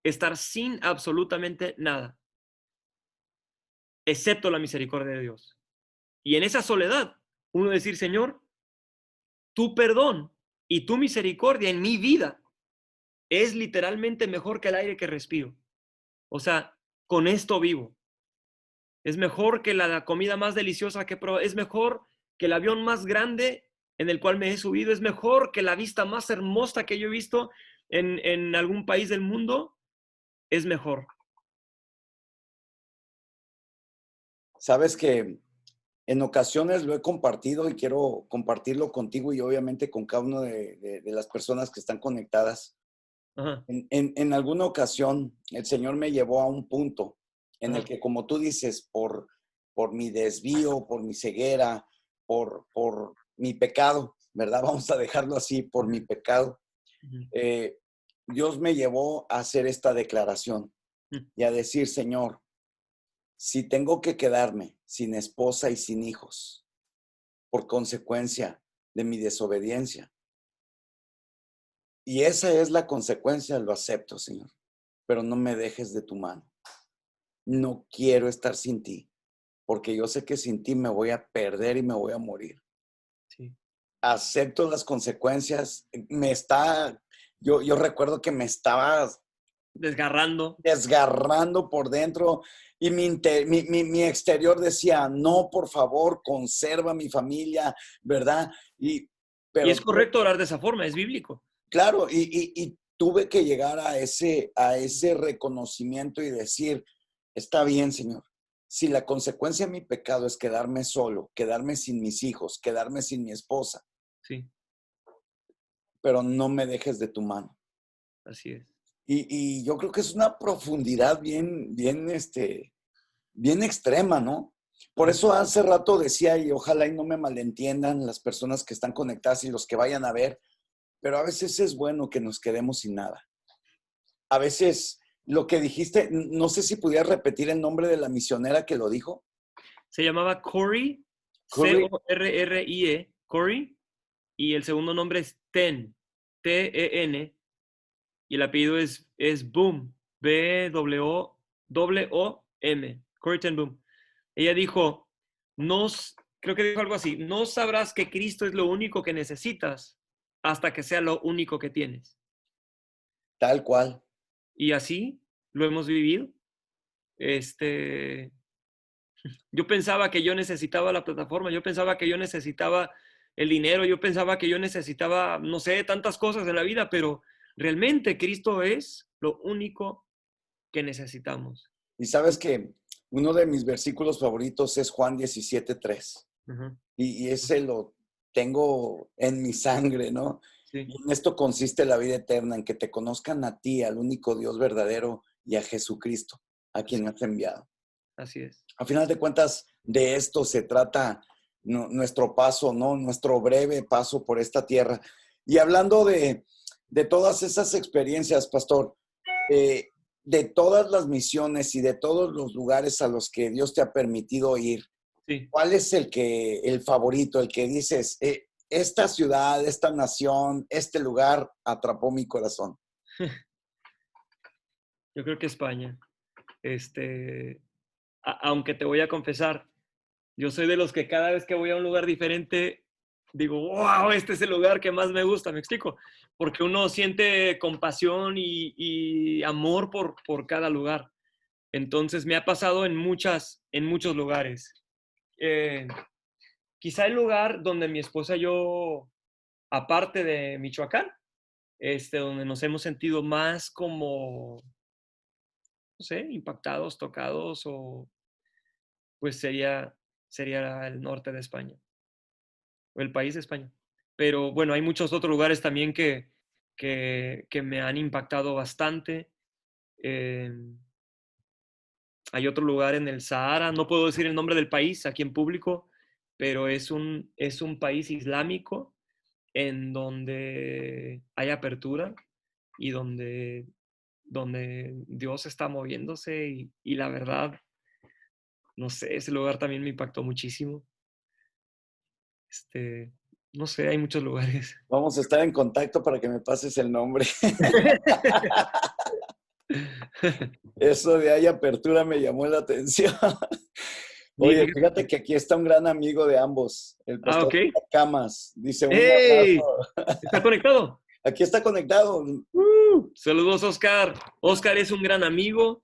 estar sin absolutamente nada, excepto la misericordia de Dios. Y en esa soledad, uno decir, Señor, tu perdón y tu misericordia en mi vida es literalmente mejor que el aire que respiro. O sea, con esto vivo. Es mejor que la comida más deliciosa que probé. Es mejor que el avión más grande en el cual me he subido. Es mejor que la vista más hermosa que yo he visto en algún país del mundo. es mejor. Sabes que en ocasiones lo he compartido y quiero compartirlo contigo y obviamente con cada una de las personas que están conectadas. Ajá, En alguna ocasión el Señor me llevó a un punto en el ajá, que, como tú dices, por mi desvío, por mi ceguera, por mi pecado, ¿verdad? Vamos a dejarlo así, por mi pecado, ujú, eh, Dios me llevó a hacer esta declaración ujú. y a decir, Señor, si tengo que quedarme sin esposa y sin hijos por consecuencia de mi desobediencia, y esa es la consecuencia, lo acepto, Señor, pero no me dejes de tu mano. No quiero estar sin ti, porque yo sé que sin ti me voy a perder y me voy a morir. Sí. Acepto las consecuencias. Yo recuerdo que me estaba Desgarrando. desgarrando por dentro y mi exterior decía, no, por favor, conserva mi familia, ¿verdad? Y es Pero correcto orar de esa forma, es bíblico. claro, y tuve que llegar a ese reconocimiento y decir, está bien, Señor. Si la consecuencia de mi pecado es quedarme solo, quedarme sin mis hijos, quedarme sin mi esposa, Sí, pero no me dejes de tu mano. así es. Y yo creo que es una profundidad bien extrema, ¿no? Por Ajá. eso hace rato decía, y ojalá y no me malentiendan las personas que están conectadas y los que vayan a ver, pero a veces es bueno que nos quedemos sin nada. A veces lo que dijiste, no sé si pudieras repetir el nombre de la misionera que lo dijo. Se llamaba Corrie, Curry. Corrie, Corrie, y el segundo nombre es Ten, Ten, y el apellido es Boom, B-W-O-M, Corrie Ten Boom. Ella dijo, no, creo que dijo algo así, no sabrás que Cristo es lo único que necesitas hasta que sea lo único que tienes. Tal cual. Y así lo hemos vivido. Yo pensaba que yo necesitaba la plataforma, yo pensaba que yo necesitaba el dinero, yo pensaba que yo necesitaba, no sé, tantas cosas en la vida, pero realmente Cristo es lo único que necesitamos. Y sabes que uno de mis versículos favoritos es Juan 17:3. Ujú. Y ese lo tengo en mi sangre, ¿no? Sí, Y en esto consiste la vida eterna, en que te conozcan a ti, al único Dios verdadero, y a Jesucristo, a quien así, me has enviado. así es. A final de cuentas, de esto se trata nuestro paso, ¿no? Nuestro breve paso por esta tierra. Y hablando de todas esas experiencias, pastor, eh, de todas las misiones y de todos los lugares a los que Dios te ha permitido ir, Sí, ¿cuál es el favorito, el que dices, esta ciudad, esta nación, este lugar atrapó mi corazón? yo creo que España. Aunque te voy a confesar, yo soy de los que cada vez que voy a un lugar diferente, digo, wow, este es el lugar que más me gusta, ¿me explico? Porque uno siente compasión y amor por cada lugar. Entonces me ha pasado en muchos lugares. Eh, Quizá el lugar donde mi esposa y yo, aparte de Michoacán, donde nos hemos sentido más como, no sé, impactados, tocados, o pues sería el norte de España. O el país de España. Pero bueno, hay muchos otros lugares también que me han impactado bastante. Eh, Hay otro lugar en el Sahara, no puedo decir el nombre del país aquí en público, pero es un país islámico en donde hay apertura y donde Dios está moviéndose y la verdad, no sé, ese lugar también me impactó muchísimo. Este, no sé, hay muchos lugares. Vamos a estar en contacto para que me pases el nombre. Eso de ahí apertura me llamó la atención. Sí, Oye, fíjate. fíjate que aquí está un gran amigo de ambos, el Ah, pastor ok. Camas. Dice un ¡Hey! abrazo. ¿Está conectado? Aquí está conectado. Saludos, Oscar. Oscar es un gran amigo.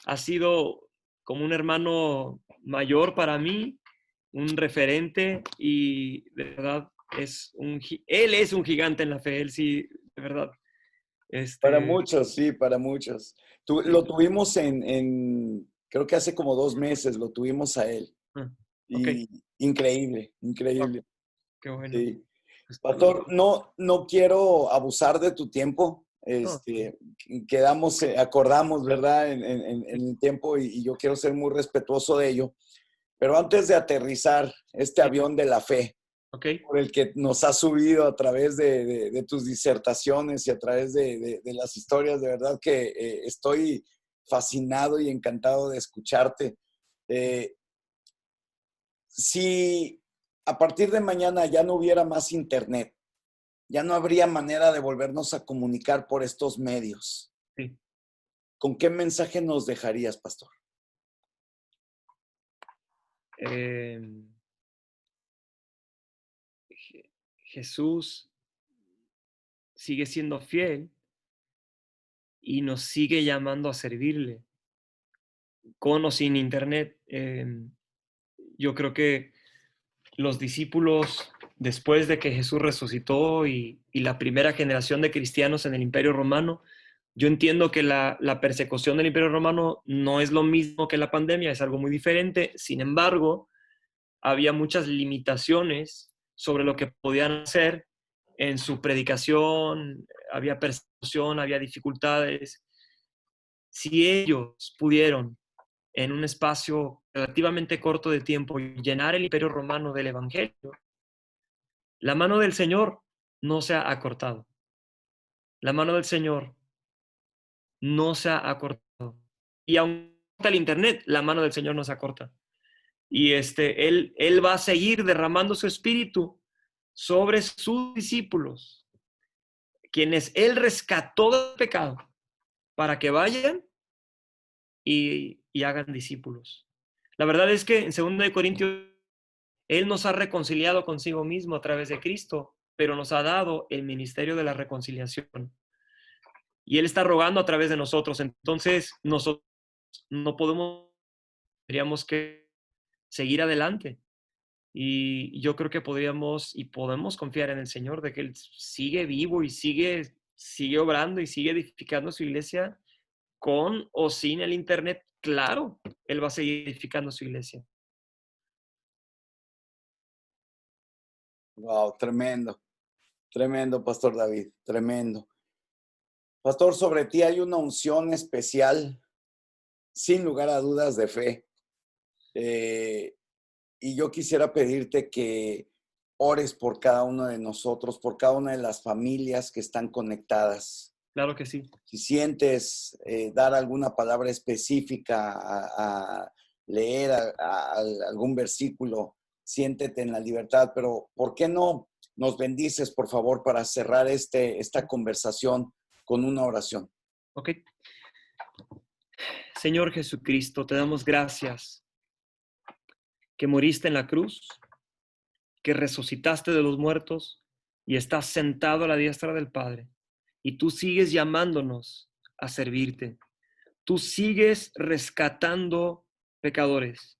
Ha sido como un hermano mayor para mí, un referente y de verdad él es un gigante en la fe. Él sí, de verdad. Para Este, muchos, sí, para muchos. sí, Lo tuvimos creo que hace como 2 meses, lo tuvimos a él. ah, ok, Y increíble, wow, increíble. qué bueno. Sí. Pues, Pastor, no quiero abusar de tu tiempo. no, Quedamos, acordamos, ¿verdad? En sí, el tiempo y yo quiero ser muy respetuoso de ello. Pero antes de aterrizar este sí, avión de la fe, ok, por el que nos has subido a través de tus disertaciones y a través de las historias, de verdad que estoy fascinado y encantado de escucharte. Eh, si a partir de mañana ya no hubiera más internet, ya no habría manera de volvernos a comunicar por estos medios. sí. ¿Con qué mensaje nos dejarías, pastor? Em, Jesús sigue siendo fiel y nos sigue llamando a servirle, con o sin internet. Yo creo que los discípulos, después de que Jesús resucitó y la primera generación de cristianos en el Imperio Romano, yo entiendo que la persecución del Imperio Romano no es lo mismo que la pandemia, es algo muy diferente. Sin embargo, había muchas limitaciones sobre lo que podían hacer en su predicación, había persecución, había dificultades. Si ellos pudieron en un espacio relativamente corto de tiempo llenar el Imperio Romano del Evangelio, la mano del Señor no se ha acortado. La mano del Señor no se ha acortado. Y aún el Internet, la mano del Señor no se acorta. Y él va a seguir derramando su espíritu sobre sus discípulos, quienes Él rescató del pecado, para que vayan y hagan discípulos. La verdad es que en 2 Corintios, Él nos ha reconciliado consigo mismo a través de Cristo, pero nos ha dado el ministerio de la reconciliación. Y Él está rogando a través de nosotros. Entonces, nosotros no podemos, tendríamos que seguir adelante. Y yo creo que podríamos y podemos confiar en el Señor de que Él sigue vivo y sigue obrando y sigue edificando su iglesia con o sin el Internet. Claro, Él va a seguir edificando su iglesia. Wow, tremendo, tremendo, Pastor David, tremendo. Pastor, sobre ti hay una unción especial, sin lugar a dudas, de fe. Eh, y yo quisiera pedirte que ores por cada uno de nosotros, por cada una de las familias que están conectadas. Claro que sí. Si sientes dar alguna palabra específica a leer algún versículo, siéntete en la libertad, pero ¿por qué no nos bendices, por favor, para cerrar esta conversación con una oración? Ok. Señor Jesucristo, te damos gracias que moriste en la cruz, que resucitaste de los muertos y estás sentado a la diestra del Padre. Y tú sigues llamándonos a servirte. Tú sigues rescatando pecadores.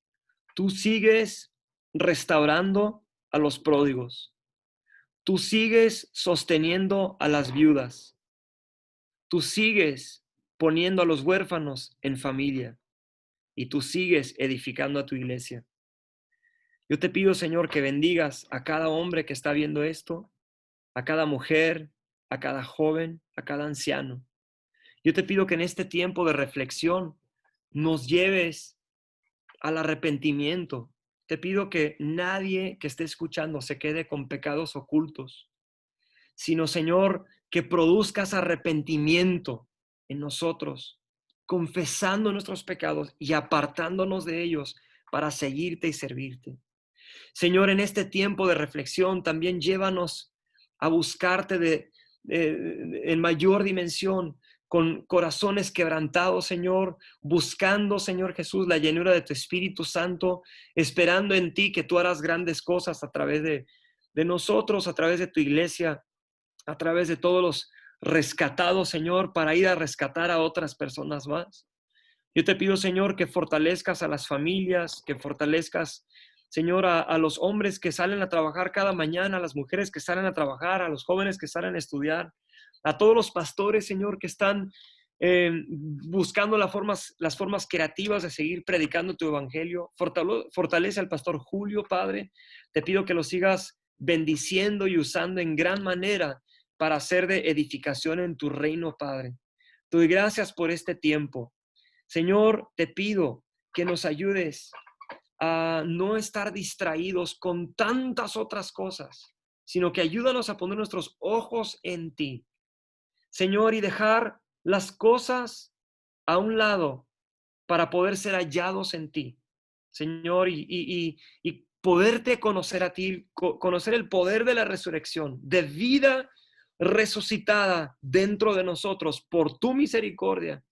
Tú sigues restaurando a los pródigos. Tú sigues sosteniendo a las viudas. Tú sigues poniendo a los huérfanos en familia. Y tú sigues edificando a tu iglesia. Yo te pido, Señor, que bendigas a cada hombre que está viendo esto, a cada mujer, a cada joven, a cada anciano. Yo te pido que en este tiempo de reflexión nos lleves al arrepentimiento. Te pido que nadie que esté escuchando se quede con pecados ocultos, sino, Señor, que produzcas arrepentimiento en nosotros, confesando nuestros pecados y apartándonos de ellos para seguirte y servirte. Señor, en este tiempo de reflexión también llévanos a buscarte en mayor dimensión, con corazones quebrantados, Señor, buscando, Señor Jesús, la llenura de tu Espíritu Santo, esperando en ti que tú harás grandes cosas a través de nosotros, a través de tu iglesia, a través de todos los rescatados, Señor, para ir a rescatar a otras personas más. Yo te pido, Señor, que fortalezcas a las familias, que fortalezcas, Señor, a los hombres que salen a trabajar cada mañana, a las mujeres que salen a trabajar, a los jóvenes que salen a estudiar. a todos los pastores, Señor, que están buscando las formas creativas de seguir predicando tu evangelio. Fortalece al pastor Julio, Padre. Te pido que lo sigas bendiciendo y usando en gran manera para hacer de edificación en tu reino, Padre. Te doy gracias por este tiempo. Señor, te pido que nos ayudes a no estar distraídos con tantas otras cosas, sino que ayúdanos a poner nuestros ojos en ti, Señor, y dejar las cosas a un lado para poder ser hallados en ti, Señor, y poderte conocer a ti, conocer el poder de la resurrección, de vida resucitada dentro de nosotros por tu misericordia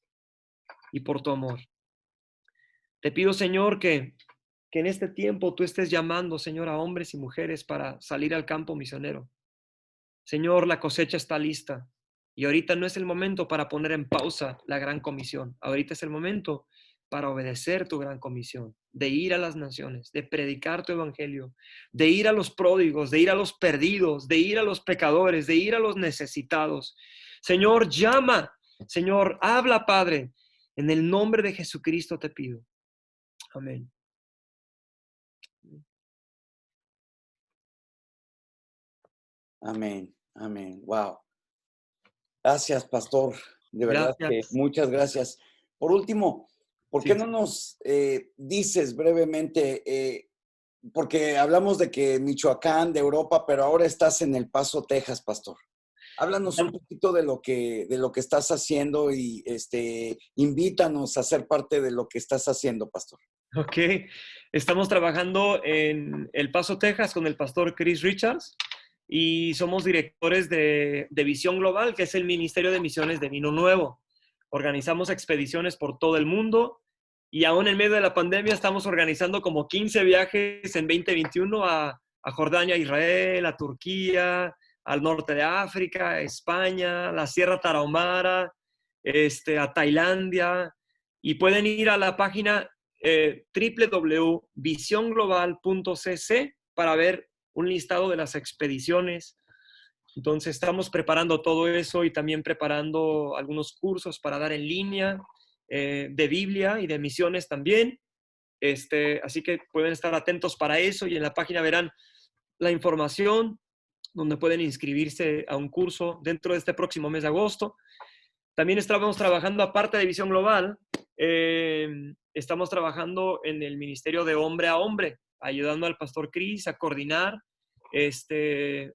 y por tu amor. Te pido, Señor, que en este tiempo tú estés llamando, Señor, a hombres y mujeres para salir al campo misionero. Señor, la cosecha está lista y ahorita no es el momento para poner en pausa la gran comisión. Ahorita es el momento para obedecer tu gran comisión, de ir a las naciones, de predicar tu evangelio, de ir a los pródigos, de ir a los perdidos, de ir a los pecadores, de ir a los necesitados. Señor, llama. Señor, habla, Padre. En el nombre de Jesucristo te pido. Amén. Amén, amén. Wow. Gracias, pastor. De verdad que Gracias. muchas gracias. Por último, ¿por qué no nos dices brevemente, porque hablamos de que Michoacán, de Europa, pero ahora estás en El Paso, Texas, pastor? Háblanos un poquito de lo que estás haciendo y invítanos a ser parte de lo que estás haciendo, pastor. Ok, estamos trabajando en El Paso, Texas, con el pastor Chris Richards y somos directores de Visión Global, que es el Ministerio de Misiones de Vino Nuevo. Organizamos expediciones por todo el mundo y aún en medio de la pandemia estamos organizando como 15 viajes en 2021 a Jordania, Israel, a Turquía, al norte de África, a España, la Sierra Tarahumara, a Tailandia, y pueden ir a la página www.visionglobal.cc para ver un listado de las expediciones. Entonces estamos preparando todo eso y también preparando algunos cursos para dar en línea de Biblia y de misiones también. Así que pueden estar atentos para eso y en la página verán la información donde pueden inscribirse a un curso dentro de este próximo mes de agosto. También estamos trabajando, aparte de Visión Global, estamos trabajando en el ministerio de hombre a hombre, ayudando al pastor Chris a coordinar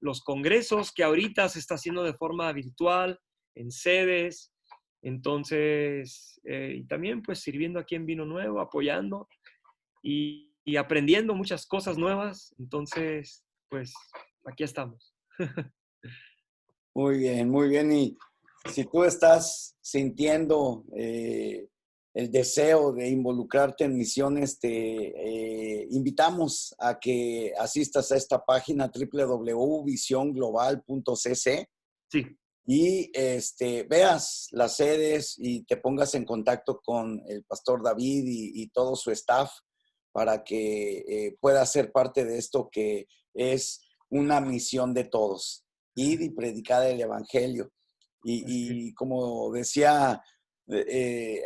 los congresos que ahorita se está haciendo de forma virtual, en sedes. Entonces, y también pues sirviendo aquí en Vino Nuevo, apoyando y aprendiendo muchas cosas nuevas. Entonces, pues aquí estamos. Muy bien, muy bien. Y si tú estás sintiendo el deseo de involucrarte en misiones, te invitamos a que asistas a esta página www.visionglobal.cc Sí. y veas las sedes y te pongas en contacto con el pastor David y todo su staff para que puedas ser parte de esto que es una misión de todos. Ir y predicar el evangelio. Y como decía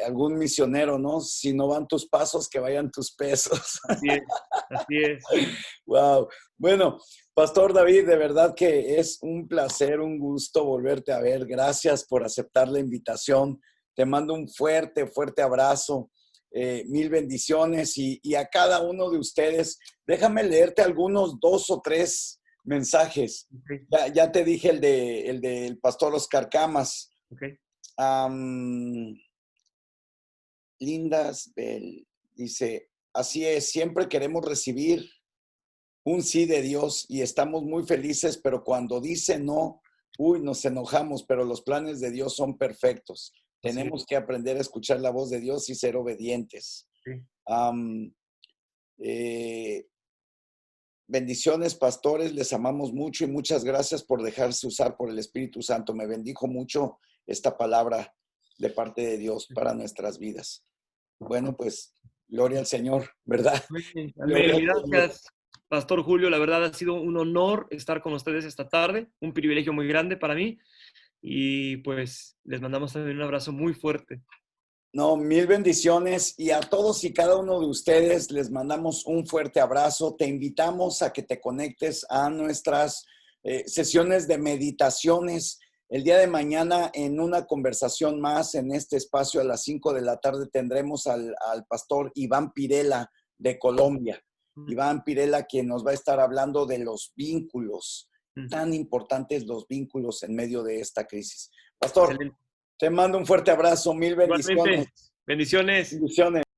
algún misionero, ¿no? Si no van tus pasos, que vayan tus pesos. Así es, así es. Wow. Bueno, Pastor David, de verdad que es un placer, un gusto volverte a ver. Gracias por aceptar la invitación. Te mando un fuerte, fuerte abrazo. Mil bendiciones y a cada uno de ustedes, déjame leerte algunos 2 o 3 mensajes. Okay. Ya te dije el del pastor Oscar Camas. Okay. Lindas Bell dice, así es, siempre queremos recibir un sí de Dios y estamos muy felices, pero cuando dice no, nos enojamos, pero los planes de Dios son perfectos. Tenemos que aprender a escuchar la voz de Dios y ser obedientes. Sí. Bendiciones, pastores, les amamos mucho y muchas gracias por dejarse usar por el Espíritu Santo. Me bendijo mucho esta palabra de parte de Dios para nuestras vidas. Bueno, pues, gloria al Señor, ¿verdad? Amén. Gracias, Pastor Julio. La verdad ha sido un honor estar con ustedes esta tarde, un privilegio muy grande para mí. y pues les mandamos también un abrazo muy fuerte. No, mil bendiciones y a todos y cada uno de ustedes les mandamos un fuerte abrazo. Te invitamos a que te conectes a nuestras sesiones de meditaciones. El día de mañana en una conversación más en este espacio a las 5 de la tarde tendremos al pastor Iván Pirela de Colombia. Iván Pirela, quien nos va a estar hablando de los vínculos, tan importantes los vínculos en medio de esta crisis. Pastor, Excelente. te mando un fuerte abrazo, mil bendiciones. Igualmente, bendiciones. Bendiciones.